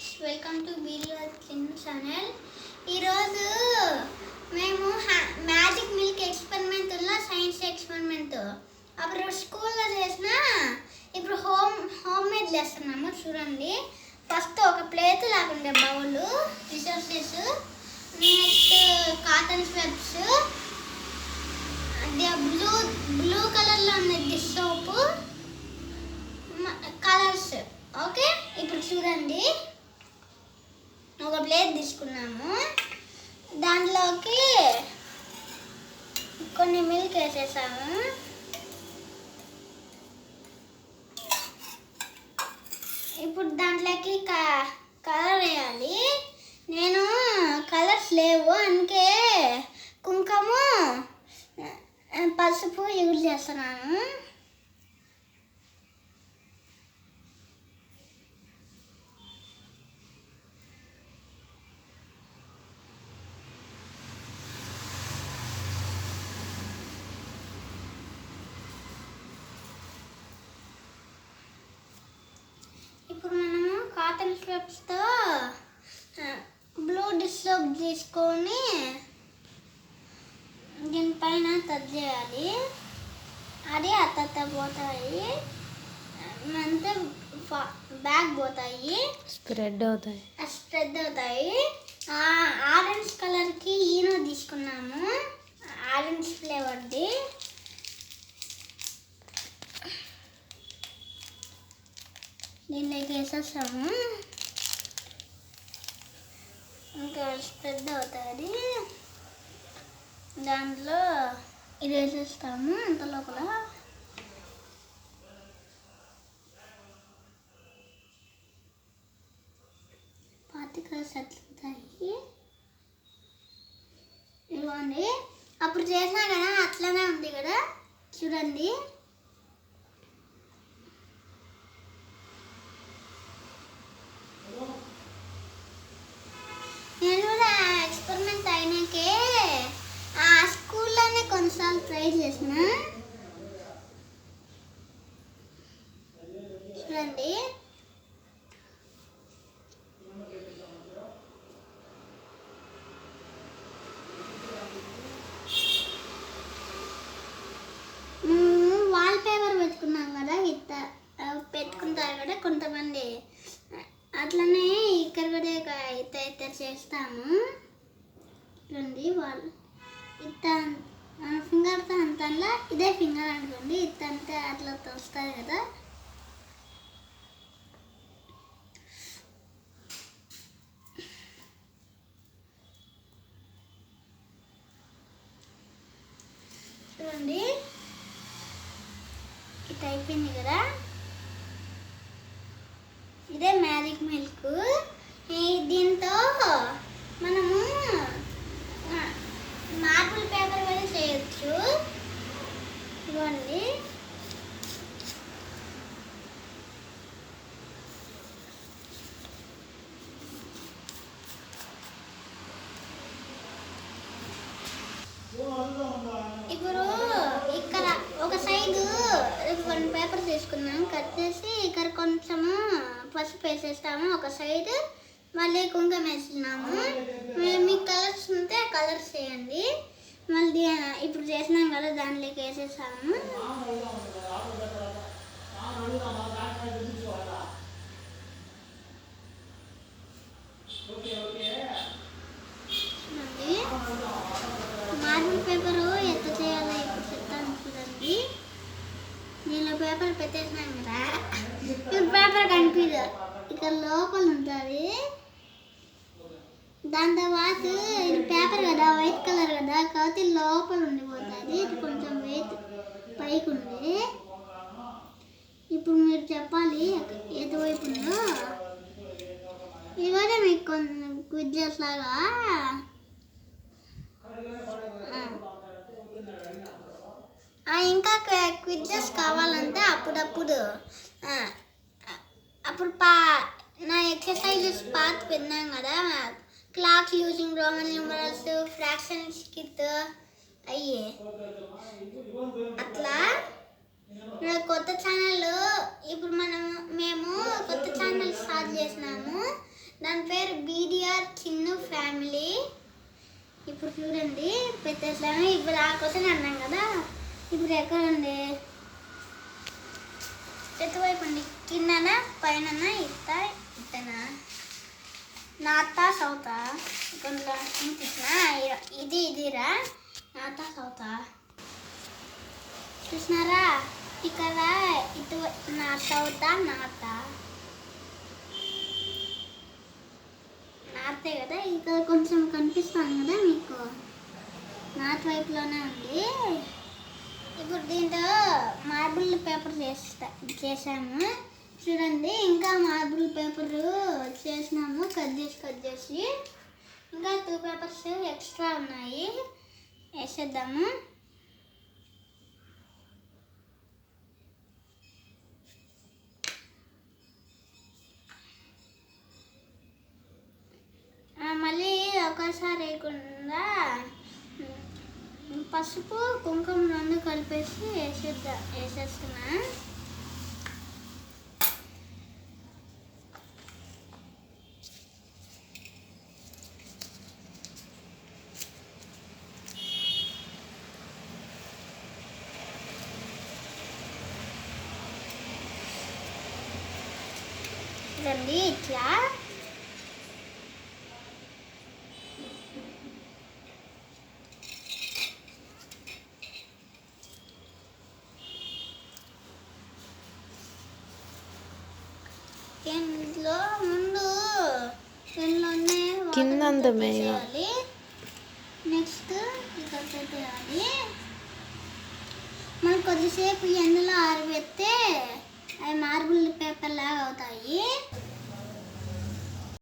Welcome to చిన్న channel. ఈరోజు మేము మ్యాజిక్ మిల్క్ ఎక్స్పెరిమెంట్లో సైన్స్ ఎక్స్పెరిమెంట్ అప్పుడు స్కూల్లో చేసిన ఇప్పుడు హోమ్ మేడ్ చేస్తున్నాము. చూడండి, ఫస్ట్ ఒక ప్లేట్ లాగుండే bowl, resources, next cotton swabs, blue కలర్లో ఉన్నది సోపు, కలర్స్. ఓకే, ఇప్పుడు చూడండి, ఒక ప్లేట్ తీసుకున్నాము, దాంట్లోకి కొన్ని మిల్క్ వేసేసాము. ఇప్పుడు దాంట్లోకి కలర్ వేయాలి. నేను కలర్స్ లేవు, అందుకే కుంకుమ, పసుపు యూజ్ చేస్తున్నాను. ఇప్పుడు మనము కాటన్ స్ట్రిప్స్తో బ్లూ డిష్ సోప్ తీసుకొని దీనిపైన టచ్ చేయాలి. అది అత్త పోతాయి, అంతా బ్యాగ్ పోతాయి, స్ప్రెడ్ అవుతాయి. ఆరెంజ్ కలర్కి ఈనో తీసుకున్నాము, ఆరెంజ్ ఫ్లేవర్ది. దీనిలోకి వేసేస్తాము, ఇంకా స్ప్రెడ్ అవుతుంది. దాంట్లో ఇది వేసేస్తాము. అంత లోపల పార్టికల్స్ అట్లుంటాయి. ఇవ్వండి, అప్పుడు చేసినా కదా అట్లనే ఉంది కదా, చూడండి. నేను కూడా ఎక్స్పెరిమెంట్ అయినాకే ఆ స్కూల్లోనే కొన్నిసార్లు ట్రై చేసిన. చూడండి, వాల్ పేపర్ పెట్టుకున్నాం కదా, పెట్టుకుంటారు కదా కొంతమంది, అట్లనే ఇక్కడ కూడా ఇత చేస్తాము. చూడండి, వాళ్ళు మన ఫింగర్తో అంతలా, ఇదే ఫింగర్ అనుకోండి, ఇతంతే అట్లా తోస్తుంది కదా. చూడండి, ఇది అయిపోయింది కదా. ఇదే మ్యాజిక్ మిల్క్. దీంతో మనము మార్బుల్ పేపర్ కూడా చేయొచ్చు. ఇవ్వండి, ఇప్పుడు ఇక్కడ ఒక సైడు 1 పేపర్ తీసుకున్నాం, కట్ చేసి ఇక్కడ కొంచెము పసుపు వేసేస్తాము ఒక సైడ్, మళ్ళీ కుంకుమ వేస్తున్నాము. మీకు కలర్స్ ఉంటే కలర్స్ వేయండి. మళ్ళీ ఇప్పుడు చేసినాం కదా, దాంట్లోకి వేసేసాము. మార్బుల్ పేపరు ఎంత చేయాలో ఇప్పుడు చెప్తాను. చూడండి, దీనిలో పేపర్ పెట్టేసినాం కదా, ఇప్పుడు పేపర్ కనిపించదు, ఇక్కడ లోపల ఉంటుంది. దాని తర్వాత ఇది పేపర్ కదా, వైట్ కలర్ కదా, కాబట్టి లోపల ఉండిపోతుంది. ఇది కొంచెం వెయిట్ పైకి ఉంది. ఇప్పుడు మీరు చెప్పాలి ఎటువైపు ఉందో. ఇవన్నీ మీకు కొంచెం క్విజ్జెస్ లాగా. ఇంకా క్విజ్జెస్ కావాలంటే అప్పుడప్పుడు నా ఎక్సర్సైజెస్ పార్ట్ విన్నాం కదా, clocks using Roman numerals, fractions కిట్ అయ్యి అట్లా. కొత్త ఛానల్ ఇప్పుడు మేము కొత్త ఛానల్ స్టార్ట్ చేసినాము. దాని పేరు బీడిఆర్ చిన్ను ఫ్యామిలీ. ఇప్పుడు చూడండి పెట్టేసాను. ఇప్పుడు ఆ క్వశ్చన్ అన్నాం కదా, ఇప్పుడు ఎక్కడ ఉంది? ఎటువైపు అండి? కిందనా పైన? ఇట్టనా? నార్తా సౌతా? కొంచెం ఇదిరా నార్తా సౌతా చూసినారా? ఇక్కడ ఇటు నార్త్ అవుతా నార్తే కదా. ఇక్కడ కొంచెం కనిపిస్తుంది కదా మీకు, నార్త్ వైపులోనే ఉంది. ఇప్పుడు దీంట్లో మార్బుల్ పేపర్ చేసాము చూడండి. ఇంకా మార్బుల్ పేపర్ చేసినాము కట్ చేసి. ఇంకా 2 పేపర్స్ ఎక్స్ట్రా ఉన్నాయి, వేసేద్దాము. మళ్ళీ ఒకసారి వేయకుండా పసుపు కుంకుమ 2 కలిపేసి వేసేస్తున్నా. చూడండి ఇట్లా. ఇంట్లో ముందు పెన్లోనే కింద వేయాలి. నెక్స్ట్ ఇక్కడ పెట్టేయాలి. మనం కొద్దిసేపు ఎండలో ఆరబెడితే అవి మార్బుల్ పేపర్ లాగా అవుతాయి.